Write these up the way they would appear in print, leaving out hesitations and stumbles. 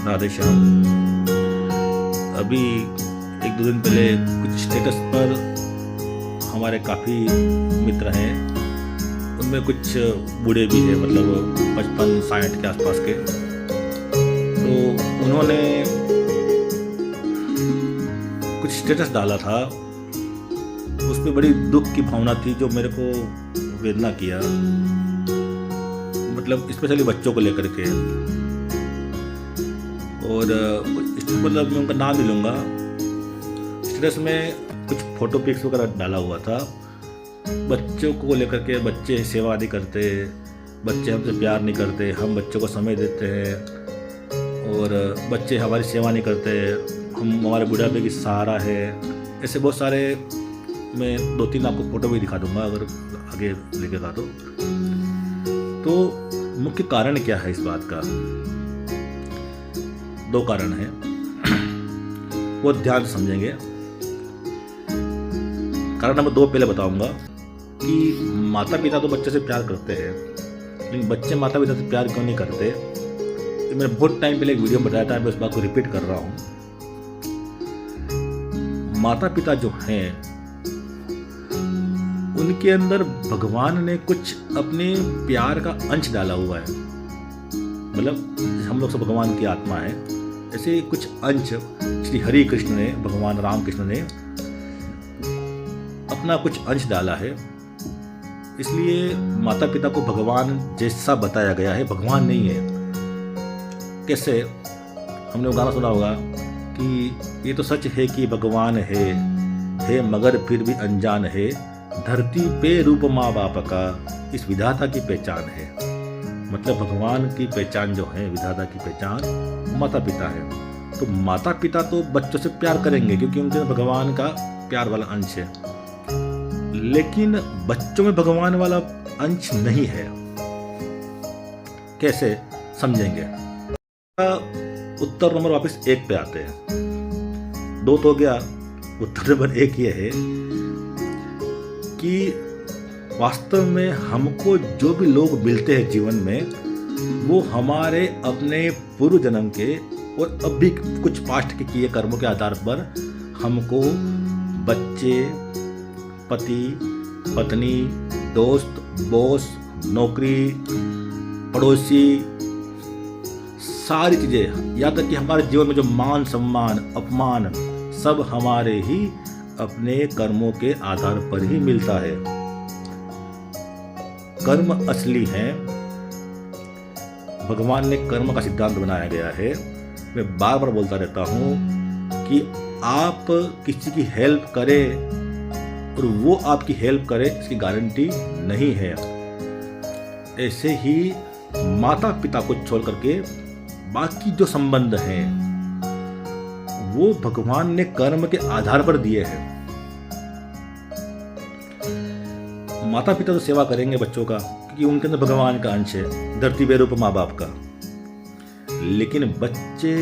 राधे श्याम। अभी एक दो दिन पहले कुछ स्टेटस पर हमारे काफ़ी मित्र हैं, उनमें कुछ बूढ़े भी हैं, मतलब 55-60 के आसपास के। तो उन्होंने कुछ स्टेटस डाला था, उसमें बड़ी दुख की भावना थी जो मेरे को वेदना किया, मतलब स्पेशली बच्चों को लेकर के। और मतलब मैं उनका नाम नहीं लूँगा। स्टेटस में कुछ फ़ोटो पिक्स वगैरह डाला हुआ था बच्चों को लेकर के। बच्चे सेवा नहीं करते, बच्चे हमसे प्यार नहीं करते, हम बच्चों को समय देते हैं और बच्चे हमारी सेवा नहीं करते, हम हमारे बुढ़ापे की सहारा है। ऐसे बहुत सारे, मैं 2-3 आपको फ़ोटो भी दिखा दूंगा अगर आगे लिखेगा तो मुख्य कारण क्या है इस बात का? 2 कारण हैं, वो ध्यान से समझेंगे। कारण नंबर 2 पहले बताऊंगा कि माता पिता तो बच्चे से प्यार करते हैं, लेकिन बच्चे माता पिता से प्यार क्यों नहीं करते। मैंने बहुत टाइम पहले एक वीडियो में बताया था, मैं उस बात को रिपीट कर रहा हूँ। माता पिता जो हैं उनके अंदर भगवान ने कुछ अपने प्यार का अंश डाला हुआ है, मतलब हम लोग सब भगवान की आत्मा है, ऐसे कुछ अंश श्री हरि कृष्ण ने, भगवान राम कृष्ण ने अपना कुछ अंश डाला है। इसलिए माता पिता को भगवान जैसा बताया गया है, भगवान नहीं है। कैसे? हमने वो गाना सुना होगा कि ये तो सच है कि भगवान है मगर फिर भी अनजान है, धरती पे रूप माँ बाप का इस विधाता की पहचान है। मतलब भगवान की पहचान जो है, विधाता की पहचान माता पिता है। तो माता पिता तो बच्चों से प्यार करेंगे क्योंकि उनके भगवान का प्यार वाला अंश है, लेकिन बच्चों में भगवान वाला अंश नहीं है। कैसे समझेंगे? उत्तर नंबर वापस 1 पे आते हैं। 2 तो हो गया, उत्तर नंबर 1 ये है कि वास्तव में हमको जो भी लोग मिलते हैं जीवन में, वो हमारे अपने पूर्व जन्म के और अभी कुछ पास्ट के किए कर्मों के आधार पर हमको बच्चे, पति, पत्नी, दोस्त, बॉस, नौकरी, पड़ोसी, सारी चीज़ें, यहाँ तक कि हमारे जीवन में जो मान सम्मान अपमान सब हमारे ही अपने कर्मों के आधार पर ही मिलता है। कर्म असली हैं। भगवान ने कर्म का सिद्धांत बनाया गया है। मैं बार बार बोलता रहता हूँ कि आप किसी की हेल्प करें और वो आपकी हेल्प करे, इसकी गारंटी नहीं है। ऐसे ही माता पिता को छोड़ करके बाकी जो संबंध हैं वो भगवान ने कर्म के आधार पर दिए हैं। माता पिता तो सेवा करेंगे बच्चों का क्योंकि उनके अंदर भगवान का अंश है, धरती पे रूप माँ बाप का। लेकिन बच्चे,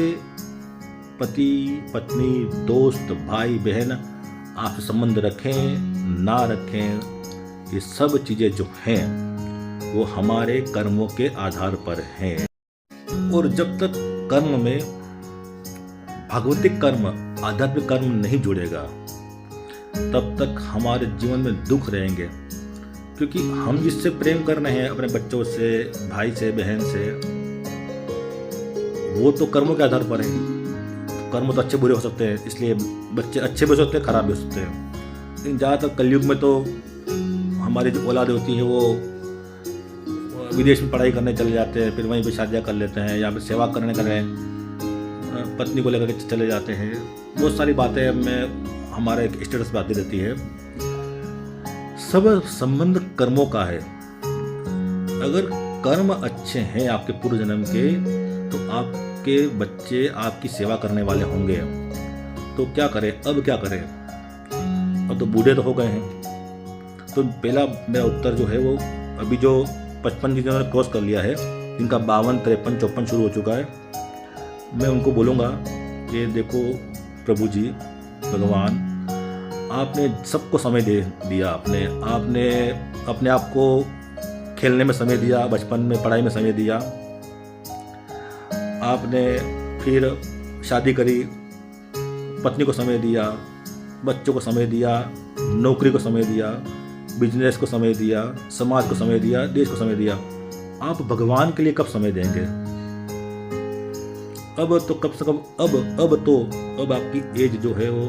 पति, पत्नी, दोस्त, भाई, बहन आपसे संबंध रखें ना रखें, ये सब चीजें जो हैं वो हमारे कर्मों के आधार पर हैं। और जब तक कर्म में भगवतिक कर्म, आध्यात्मिक कर्म नहीं जुड़ेगा, तब तक हमारे जीवन में दुख रहेंगे। क्योंकि हम जिससे प्रेम कर रहे हैं, अपने बच्चों से, भाई से, बहन से, वो तो कर्मों के आधार पर है। कर्म तो अच्छे बुरे हो सकते हैं, इसलिए बच्चे अच्छे भी हो सकते हैं, खराब भी हो सकते हैं। लेकिन ज़्यादातर कलयुग में तो हमारी जो औलाद होती है वो विदेश में पढ़ाई करने चले जाते हैं, फिर वहीं पर शादियाँ कर लेते हैं, या फिर सेवा करने कर रहे हैं, पत्नी को लेकर के चले जाते हैं। बहुत सारी बातें में हमारा एक स्टेटस बातें रहती है। सब संबंध कर्मों का है। अगर कर्म अच्छे हैं आपके पूर्व जन्म के, तो आपके बच्चे आपकी सेवा करने वाले होंगे। तो क्या करें? अब क्या करें? अब तो बूढ़े तो हो गए हैं। तो पहला मेरा उत्तर जो है वो, अभी जो 55 जिन्होंने क्रॉस कर लिया है, जिनका 52, 53, 54 शुरू हो चुका है, मैं उनको बोलूँगा कि देखो प्रभु जी, भगवान, आपने सबको समय दे दिया। आपने अपने आप को खेलने में समय दिया, बचपन में पढ़ाई में समय दिया, आपने फिर शादी करी, पत्नी को समय दिया, बच्चों को समय दिया, नौकरी को समय दिया, बिजनेस को समय दिया, समाज को समय दिया, देश को समय दिया। आप भगवान के लिए कब समय देंगे? अब तो कम से कम अब आपकी एज जो है वो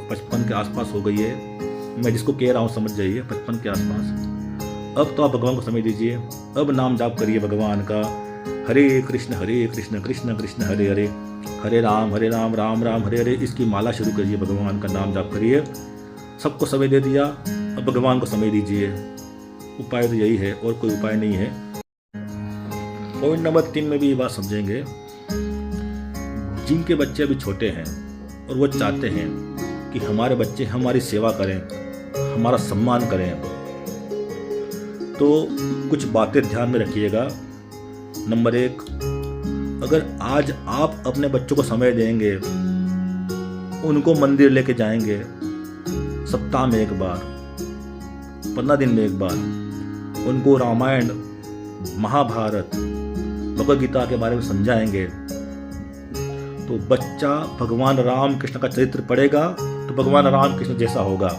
55 के आसपास हो गई है। मैं जिसको कह रहा हूँ समझ जाइए, 55 के आसपास। अब तो आप भगवान को समय दीजिए। अब नाम जाप करिए भगवान का, हरे कृष्ण कृष्ण कृष्ण हरे हरे, हरे राम राम राम हरे हरे। इसकी माला शुरू करिए, भगवान का नाम जाप करिए। सबको समय दे दिया, अब भगवान को समय दीजिए। उपाय तो यही है, और कोई उपाय नहीं है। पॉइंट नंबर 3 में भी ये बात समझेंगे, जिनके बच्चे अभी छोटे हैं और वो चाहते हैं कि हमारे बच्चे हमारी सेवा करें, हमारा सम्मान करें, तो कुछ बातें ध्यान में रखिएगा। नंबर 1, अगर आज आप अपने बच्चों को समय देंगे, उनको मंदिर लेके जाएंगे, सप्ताह में एक बार, 15 दिन में एक बार, उनको रामायण, महाभारत, भगवद गीता के बारे में समझाएंगे, तो बच्चा भगवान राम कृष्ण का चरित्र पढ़ेगा तो भगवान राम कृष्ण जैसा होगा।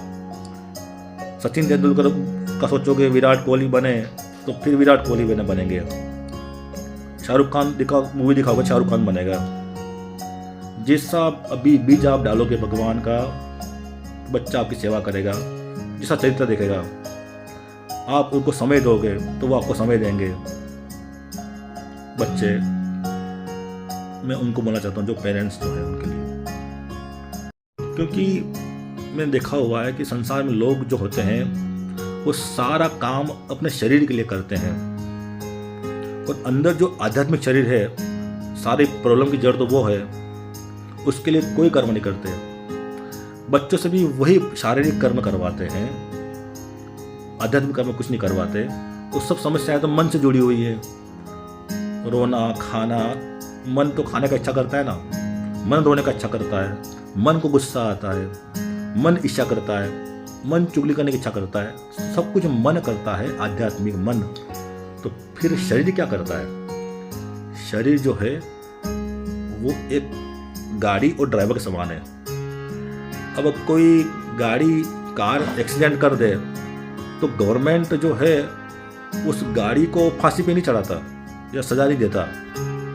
सचिन तेंदुलकर का सोचोगे विराट कोहली बने, तो फिर विराट कोहली बनेंगे। शाहरुख खान मूवी दिखाओगे, शाहरुख खान बनेगा। जैसा अभी बीज आप डालोगे भगवान का, बच्चा आपकी सेवा करेगा, जैसा चरित्र देखेगा। आप उनको समय दोगे तो वो आपको समय देंगे। बच्चे, मैं उनको बोलना चाहता हूँ जो पेरेंट्स जो है उनके लिए, क्योंकि मैंने देखा हुआ है कि संसार में लोग जो होते हैं वो सारा काम अपने शरीर के लिए करते हैं, और अंदर जो आध्यात्मिक शरीर है, सारी प्रॉब्लम की जड़ तो वो है, उसके लिए कोई कर्म नहीं करते। बच्चों से भी वही शारीरिक कर्म करवाते हैं, आध्यात्मिक कर्म कुछ नहीं करवाते। वो सब समस्याएं तो मन से जुड़ी हुई है। रोना, खाना, मन तो खाने का इच्छा करता है ना, मन रोने का इच्छा करता है, मन को गुस्सा आता है, मन इच्छा करता है, मन चुगली करने की इच्छा करता है, सब कुछ मन करता है, आध्यात्मिक मन। तो फिर शरीर क्या करता है? शरीर जो है वो एक गाड़ी और ड्राइवर के समान है। अब कोई गाड़ी, कार एक्सीडेंट कर दे तो गवर्नमेंट जो है उस गाड़ी को फांसी पे नहीं चढ़ाता या सजा नहीं देता,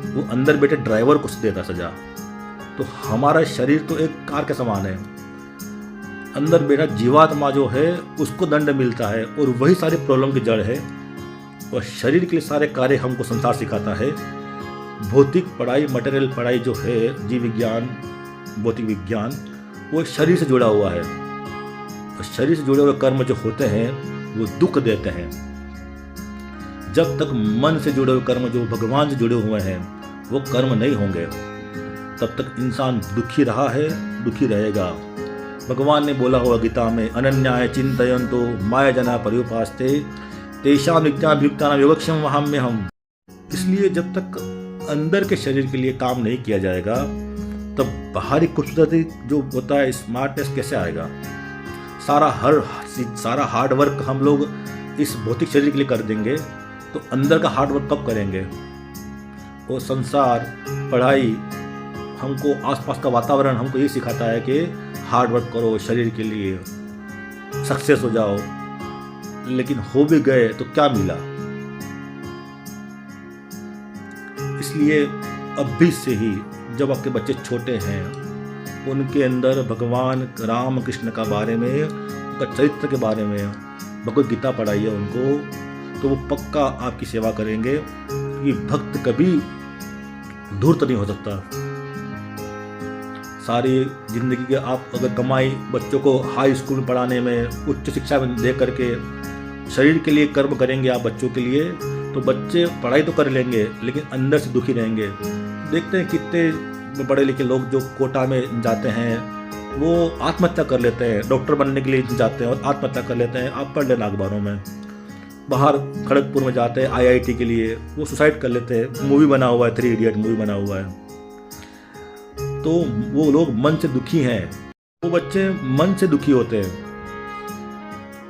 वो अंदर बैठे ड्राइवर को देता सजा। तो हमारा शरीर तो एक कार के समान है, अंदर बैठा जीवात्मा जो है उसको दंड मिलता है, और वही सारी प्रॉब्लम की जड़ है। और शरीर के लिए सारे कार्य हमको संसार सिखाता है। भौतिक पढ़ाई, मटेरियल पढ़ाई जो है, जीव विज्ञान, भौतिक विज्ञान, वो शरीर से जुड़ा हुआ है। और शरीर से जुड़े हुए कर्म जो होते हैं वो दुख देते हैं। जब तक मन से जुड़े हुए कर्म जो भगवान से जुड़े हुए हैं वो कर्म नहीं होंगे, तब तक इंसान दुखी रहा है, दुखी रहेगा। भगवान ने बोला हुआ गीता में, अनन्याय चिंतयन्तो माया जना पर्युपास्ते तेषां नित्याभियुक्तानां योगक्षेमं वहाम्यहम्। इसलिए जब तक अंदर के शरीर के लिए काम नहीं किया जाएगा, तब बाहरी खूबसूरती जो होता है, स्मार्टनेस कैसे आएगा? सारा हार्ड वर्क हम लोग इस भौतिक शरीर के लिए कर देंगे, तो अंदर का हार्ड वर्क कब करेंगे? वो संसार, पढ़ाई, हमको आसपास का वातावरण हमको ये सिखाता है कि हार्ड वर्क करो शरीर के लिए, सक्सेस हो जाओ। लेकिन हो भी गए तो क्या मिला? इसलिए अभी से ही जब आपके बच्चे छोटे हैं, उनके अंदर भगवान राम कृष्ण का बारे में, उनका चरित्र के बारे में भगवद गीता पढ़ाइए उनको, तो वो पक्का आपकी सेवा करेंगे। क्योंकि भक्त कभी धूर्त नहीं हो सकता। सारी जिंदगी के आप अगर कमाई बच्चों को हाई स्कूल में पढ़ाने में, उच्च शिक्षा में दे करके शरीर के लिए कर्म करेंगे आप बच्चों के लिए, तो बच्चे पढ़ाई तो कर लेंगे लेकिन अंदर से दुखी रहेंगे। देखते हैं कितने पढ़े लिखे लोग जो कोटा में जाते हैं वो आत्महत्या कर लेते हैं, डॉक्टर बनने के लिए जाते हैं और आत्महत्या कर लेते हैं। आप पढ़ लेना अखबारों में। बाहर खड़गपुर में जाते हैं IIT के लिए, वो सुसाइड कर लेते हैं। मूवी बना हुआ है, 3 इडियट मूवी बना हुआ है। तो वो लोग मन से दुखी हैं, वो बच्चे मन से दुखी होते हैं।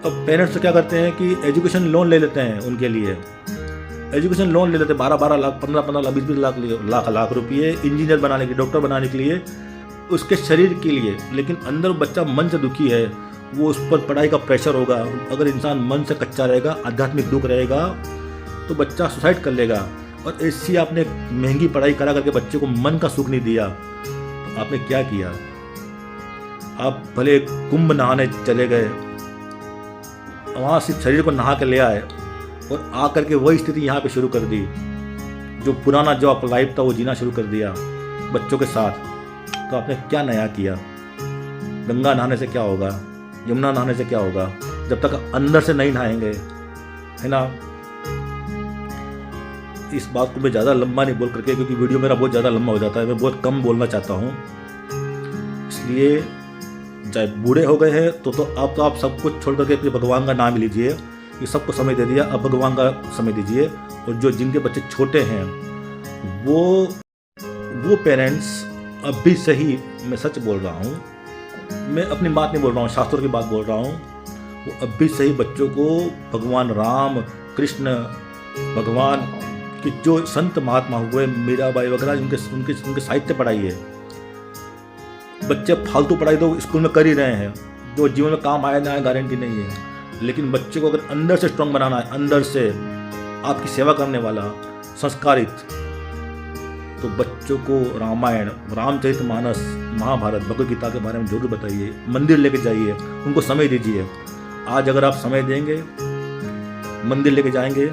अब पेरेंट्स तो क्या करते हैं कि एजुकेशन लोन ले लेते हैं उनके लिए, एजुकेशन लोन ले लेते 12-12 लाख, 15-15 लाख, 20-20 लाख रुपये इंजीनियर बनाने के लिए, डॉक्टर बनाने के लिए, उसके शरीर के लिए। लेकिन अंदर बच्चा मन से दुखी है, वो उस पर पढ़ाई का प्रेशर होगा। अगर इंसान मन से कच्चा रहेगा, आध्यात्मिक दुख रहेगा, तो बच्चा सुसाइड कर लेगा। और ऐसी आपने महंगी पढ़ाई करा करके बच्चे को मन का सुख नहीं दिया, तो आपने क्या किया? आप भले कुंभ नहाने चले गए, वहाँ सिर्फ शरीर को नहा के ले आए और आकर के वही स्थिति यहाँ पे शुरू कर दी। जो पुराना जो आपका लाइफ था वो जीना शुरू कर दिया बच्चों के साथ। तो आपने क्या नया किया? गंगा नहाने से क्या होगा? यमुना नहाने से क्या होगा? जब तक अंदर से नहीं नहाएंगे, है ना। इस बात को मैं ज़्यादा लंबा नहीं बोल करके, क्योंकि वीडियो मेरा बहुत ज़्यादा लंबा हो जाता है, मैं बहुत कम बोलना चाहता हूँ। इसलिए चाहे बूढ़े हो गए हैं तो आप सब कुछ छोड़ करके फिर भगवान का नाम लीजिए। ये सबको समय दे दिया, अब भगवान का समय दीजिए। और जो जिनके बच्चे छोटे हैं वो पेरेंट्स अभी सही, मैं सच बोल रहा हूँ, मैं अपनी बात नहीं बोल रहा हूँ, शास्त्रों की बात बोल रहा हूँ, वो अभी सही बच्चों को भगवान राम, कृष्ण, भगवान कि जो संत महात्मा हुए, मीराबाई वगैरह, उनके साहित्य पढ़ाइए। बच्चे फालतू पढ़ाई तो स्कूल में कर ही रहे हैं, जो जीवन में काम आए ना आए गारंटी नहीं है। लेकिन बच्चे को अगर अंदर से स्ट्रांग बनाना है, अंदर से आपकी सेवा करने वाला, संस्कारित, तो बच्चों को रामायण, रामचरितमानस, महाभारत, भगवद गीता के बारे में जरूर बताइए। मंदिर लेके जाइए, उनको समय दीजिए। आज अगर आप समय देंगे, मंदिर लेके जाएंगे,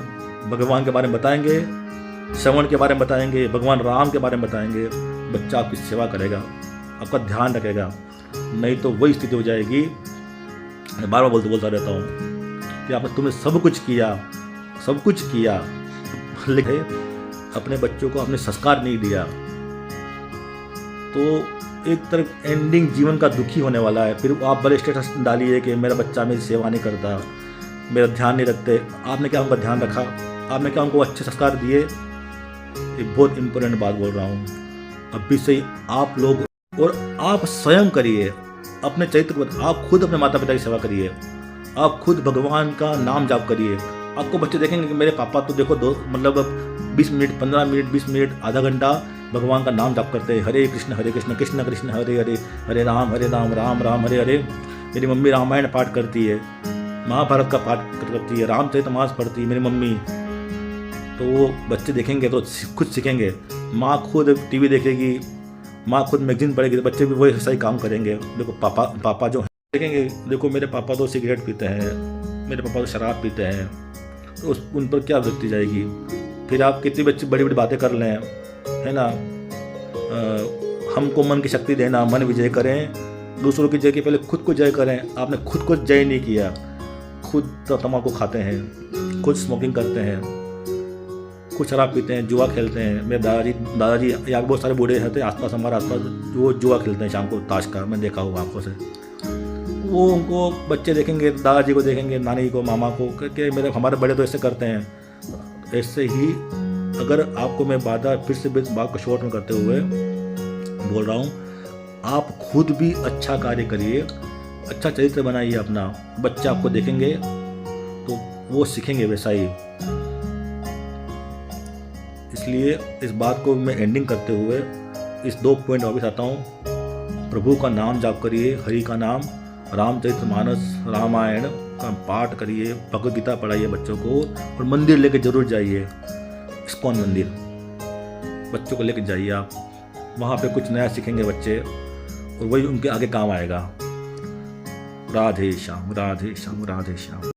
भगवान के बारे में बताएंगे, श्रवण के बारे में बताएंगे, भगवान राम के बारे में बताएंगे, बच्चा आपकी सेवा करेगा, आपका ध्यान रखेगा। नहीं तो वही स्थिति हो जाएगी, मैं बार बार बोलता रहता हूँ कि आपने, तुमने सब कुछ किया, लेकिन अपने बच्चों को आपने संस्कार नहीं दिया, तो एक तरफ एंडिंग जीवन का दुखी होने वाला है। फिर आप बड़े स्टेटस डालिए कि मेरा बच्चा मेरी सेवा नहीं करता, मेरा ध्यान नहीं रखते। आपने क्या उनका ध्यान रखा? आपने क्या उनको अच्छे संस्कार दिए? एक बहुत इंपॉर्टेंट बात बोल रहा हूँ, अभी से आप लोग और आप स्वयं करिए अपने चरित्र को। आप खुद अपने माता पिता की सेवा करिए, आप खुद भगवान का नाम जाप करिए। आपको बच्चे देखेंगे कि मेरे पापा तो देखो 20 मिनट, 15 मिनट, 20 मिनट, आधा घंटा भगवान का नाम जाप करते हैं। हरे कृष्ण कृष्ण कृष्ण हरे हरे, हरे राम राम राम हरे हरे। मेरी मम्मी रामायण पाठ करती है, महाभारत का पाठ करती है, रामचरितमानस पढ़ती है मेरी मम्मी। तो वो बच्चे देखेंगे तो खुद सीखेंगे। माँ खुद टीवी देखेगी, माँ खुद मैगजीन पढ़ेगी, तो बच्चे भी वही सही काम करेंगे। देखो पापा जो देखेंगे, देखो मेरे पापा तो सिगरेट पीते हैं, मेरे पापा तो शराब पीते हैं, तो उन पर क्या वृत्ति जाएगी? फिर आप कितनी बड़ी बड़ी बातें कर लें, है ना, हमको मन की शक्ति देना, मन विजय करें, दूसरों की जय के पहले खुद को जय करें। आपने खुद को जय नहीं किया, खुद तो तम्बाकू खाते हैं, खुद स्मोकिंग करते हैं, खुद शराब पीते हैं, जुआ खेलते हैं। मेरे दादाजी यहाँ बहुत सारे बूढ़े रहते हैं आसपास, हमारे आसपास, वो जुआ खेलते हैं शाम को, ताश का, मैं देखा हुआ आंखों से। वो उनको बच्चे देखेंगे, दादाजी को देखेंगे, नानी को, मामा को, कि हमारे बड़े तो ऐसे करते हैं। ऐसे ही अगर आपको मैं फिर से बात को शॉर्ट में करते हुए बोल रहा हूँ, आप खुद भी अच्छा कार्य करिए, अच्छा चरित्र बनाइए अपना। बच्चे आपको देखेंगे तो वो सीखेंगे वैसा ही। इसलिए इस बात को मैं एंडिंग करते हुए इस 2 पॉइंट वापस आता हूँ। प्रभु का नाम जाप करिए, हरि का नाम, रामचरितमानस, रामायण का पाठ करिए, भगवद गीता पढ़ाइए बच्चों को, और मंदिर लेके जरूर जाइए। इस्कॉन मंदिर बच्चों को लेके जाइए आप, वहाँ पे कुछ नया सीखेंगे बच्चे, और वही उनके आगे काम आएगा। राधे श्याम, राधे श्याम, राधे श्याम।